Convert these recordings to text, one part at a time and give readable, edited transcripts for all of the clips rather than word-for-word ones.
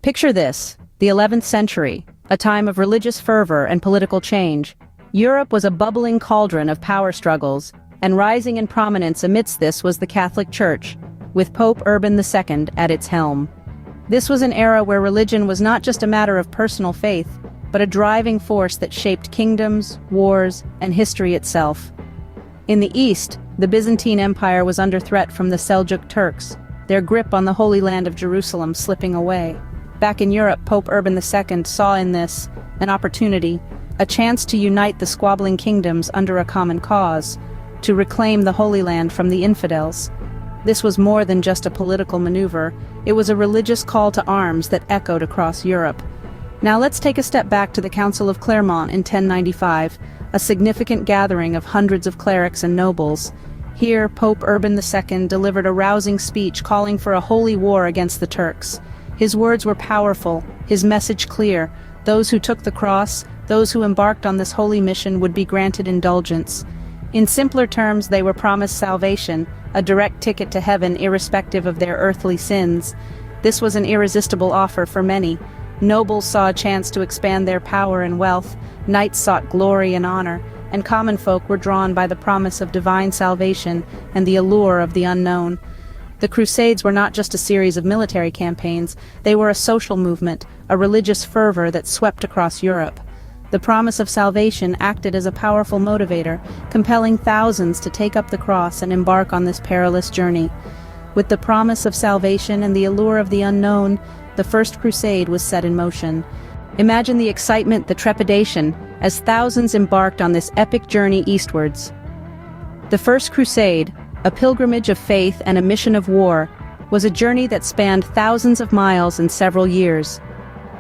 Picture this, the 11th century, a time of religious fervor and political change. Europe was a bubbling cauldron of power struggles, and rising in prominence amidst this was the Catholic Church, with Pope Urban II at its helm. This was an era where religion was not just a matter of personal faith, but a driving force that shaped kingdoms, wars, and history itself. In the east, the Byzantine Empire was under threat from the Seljuk Turks, their grip on the Holy Land of Jerusalem slipping away. Back in Europe, Pope Urban II saw in this an opportunity, a chance to unite the squabbling kingdoms under a common cause, to reclaim the Holy Land from the infidels. This was more than just a political maneuver, it was a religious call to arms that echoed across Europe. Now let's take a step back to the Council of Clermont in 1095, a significant gathering of hundreds of clerics and nobles. Here, Pope Urban II delivered a rousing speech calling for a holy war against the Turks. His words were powerful, his message clear. Those who took the cross, those who embarked on this holy mission would be granted indulgence. In simpler terms, they were promised salvation, a direct ticket to heaven irrespective of their earthly sins. This was an irresistible offer for many. Nobles saw a chance to expand their power and wealth, knights sought glory and honor, and common folk were drawn by the promise of divine salvation and the allure of the unknown. The Crusades were not just a series of military campaigns, they were a social movement, a religious fervor that swept across Europe. The promise of salvation acted as a powerful motivator, compelling thousands to take up the cross and embark on this perilous journey. With the promise of salvation and the allure of the unknown, the First Crusade was set in motion. Imagine the excitement, the trepidation, as thousands embarked on this epic journey eastwards. The First Crusade, a pilgrimage of faith and a mission of war, was a journey that spanned thousands of miles and several years.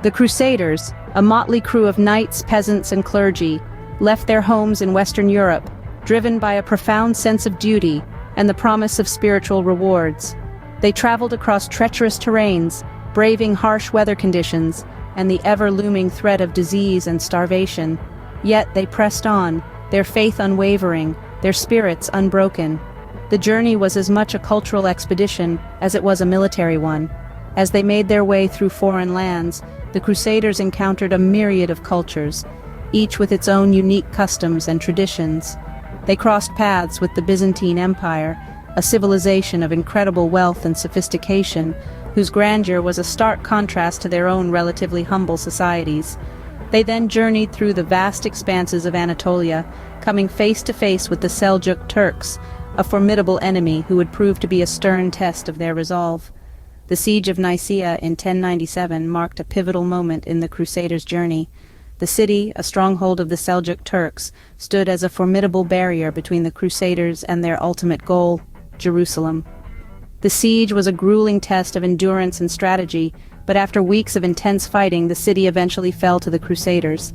The Crusaders, a motley crew of knights, peasants, and clergy, left their homes in Western Europe, driven by a profound sense of duty and the promise of spiritual rewards. They traveled across treacherous terrains, braving harsh weather conditions and the ever-looming threat of disease and starvation. Yet they pressed on, their faith unwavering, their spirits unbroken. The journey was as much a cultural expedition as it was a military one. As they made their way through foreign lands, the Crusaders encountered a myriad of cultures, each with its own unique customs and traditions. They crossed paths with the Byzantine Empire, a civilization of incredible wealth and sophistication, whose grandeur was a stark contrast to their own relatively humble societies. They then journeyed through the vast expanses of Anatolia, coming face to face with the Seljuk Turks, a formidable enemy who would prove to be a stern test of their resolve. The siege of Nicaea in 1097 marked a pivotal moment in the Crusaders' journey. The city, a stronghold of the Seljuk Turks, stood as a formidable barrier between the Crusaders and their ultimate goal, Jerusalem. The siege was a grueling test of endurance and strategy, but after weeks of intense fighting, the city eventually fell to the Crusaders.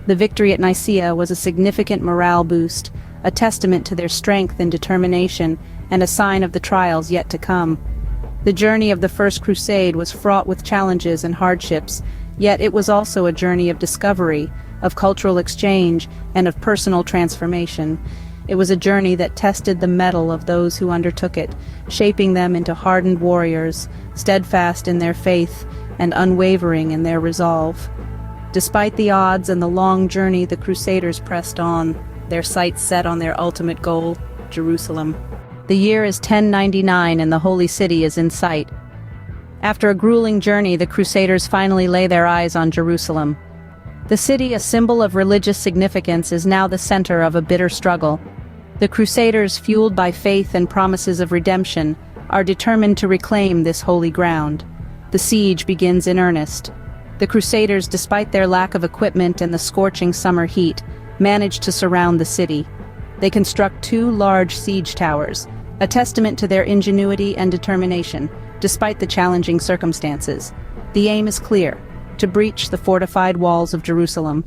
The victory at Nicaea was a significant morale boost, a testament to their strength and determination, and a sign of the trials yet to come. The journey of the First Crusade was fraught with challenges and hardships, yet it was also a journey of discovery, of cultural exchange, and of personal transformation. It was a journey that tested the mettle of those who undertook it, shaping them into hardened warriors, steadfast in their faith and unwavering in their resolve. Despite the odds and the long journey, the Crusaders pressed on, their sights set on their ultimate goal, Jerusalem. The year is 1099 and the Holy City is in sight. After a grueling journey, the Crusaders finally lay their eyes on Jerusalem. The city, a symbol of religious significance, is now the center of a bitter struggle. The Crusaders, fueled by faith and promises of redemption, are determined to reclaim this holy ground. The siege begins in earnest. The Crusaders, despite their lack of equipment and the scorching summer heat, manage to surround the city. They construct 2 large siege towers, a testament to their ingenuity and determination, despite the challenging circumstances. The aim is clear: to breach the fortified walls of Jerusalem.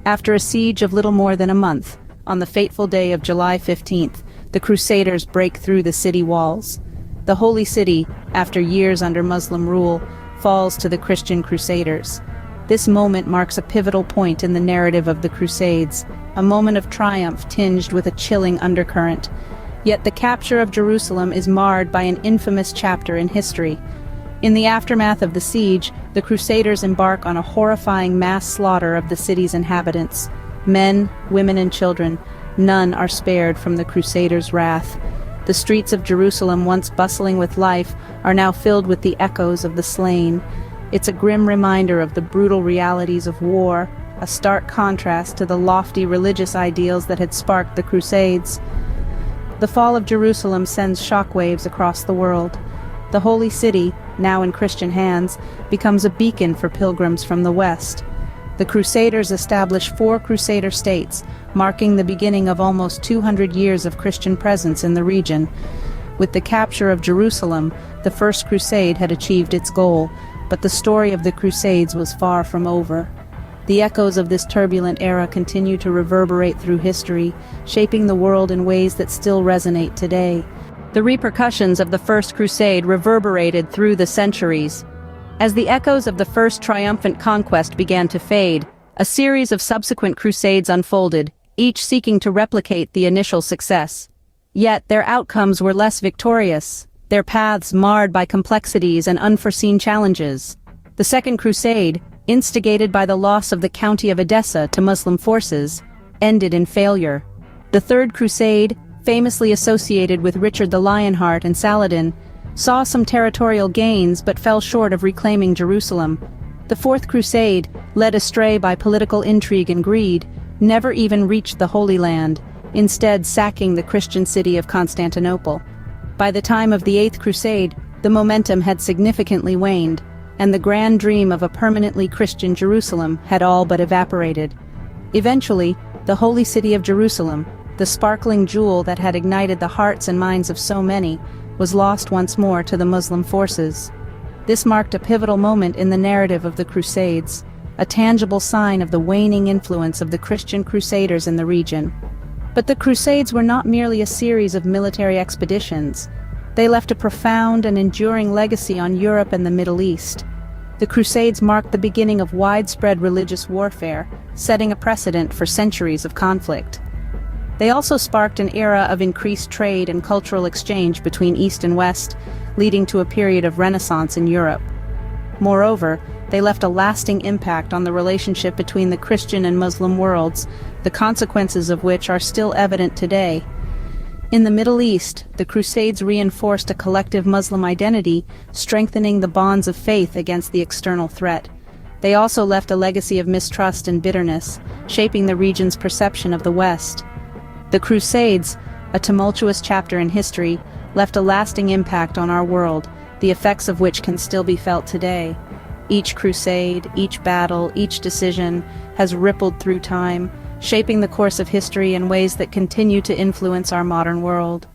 After a siege of little more than a month, on the fateful day of July 15th, the Crusaders break through the city walls. The Holy City, after years under Muslim rule, falls to the Christian Crusaders. This moment marks a pivotal point in the narrative of the Crusades, a moment of triumph tinged with a chilling undercurrent. Yet the capture of Jerusalem is marred by an infamous chapter in history. In the aftermath of the siege, the Crusaders embark on a horrifying mass slaughter of the city's inhabitants. Men, women, and children, none are spared from the Crusaders' wrath. The streets of Jerusalem, once bustling with life, are now filled with the echoes of the slain. It's a grim reminder of the brutal realities of war, a stark contrast to the lofty religious ideals that had sparked the Crusades. The fall of Jerusalem sends shockwaves across the world. The Holy City, now in Christian hands, becomes a beacon for pilgrims from the West. The Crusaders establish 4 Crusader states, marking the beginning of almost 200 years of Christian presence in the region. With the capture of Jerusalem, the First Crusade had achieved its goal, but the story of the Crusades was far from over. The echoes of this turbulent era continue to reverberate through history, shaping the world in ways that still resonate today. The repercussions of the First Crusade reverberated through the centuries. As the echoes of the first triumphant conquest began to fade, a series of subsequent crusades unfolded, each seeking to replicate the initial success. Yet their outcomes were less victorious, their paths marred by complexities and unforeseen challenges. The Second Crusade, instigated by the loss of the county of Edessa to Muslim forces, ended in failure. The Third Crusade, famously associated with Richard the Lionheart and Saladin, saw some territorial gains but fell short of reclaiming Jerusalem. The Fourth Crusade, led astray by political intrigue and greed, never even reached the Holy Land, instead sacking the Christian city of Constantinople. By the time of the Eighth Crusade, the momentum had significantly waned, and the grand dream of a permanently Christian Jerusalem had all but evaporated. Eventually, the Holy City of Jerusalem, the sparkling jewel that had ignited the hearts and minds of so many, was lost once more to the Muslim forces. This marked a pivotal moment in the narrative of the Crusades, a tangible sign of the waning influence of the Christian Crusaders in the region. But the Crusades were not merely a series of military expeditions. They left a profound and enduring legacy on Europe and the Middle East. The Crusades marked the beginning of widespread religious warfare, setting a precedent for centuries of conflict. They also sparked an era of increased trade and cultural exchange between East and West, leading to a period of Renaissance in Europe. Moreover, they left a lasting impact on the relationship between the Christian and Muslim worlds, the consequences of which are still evident today. In the Middle East, the Crusades reinforced a collective Muslim identity, strengthening the bonds of faith against the external threat. They also left a legacy of mistrust and bitterness, shaping the region's perception of the West. The Crusades, a tumultuous chapter in history, left a lasting impact on our world, the effects of which can still be felt today. Each crusade, each battle, each decision has rippled through time, shaping the course of history in ways that continue to influence our modern world.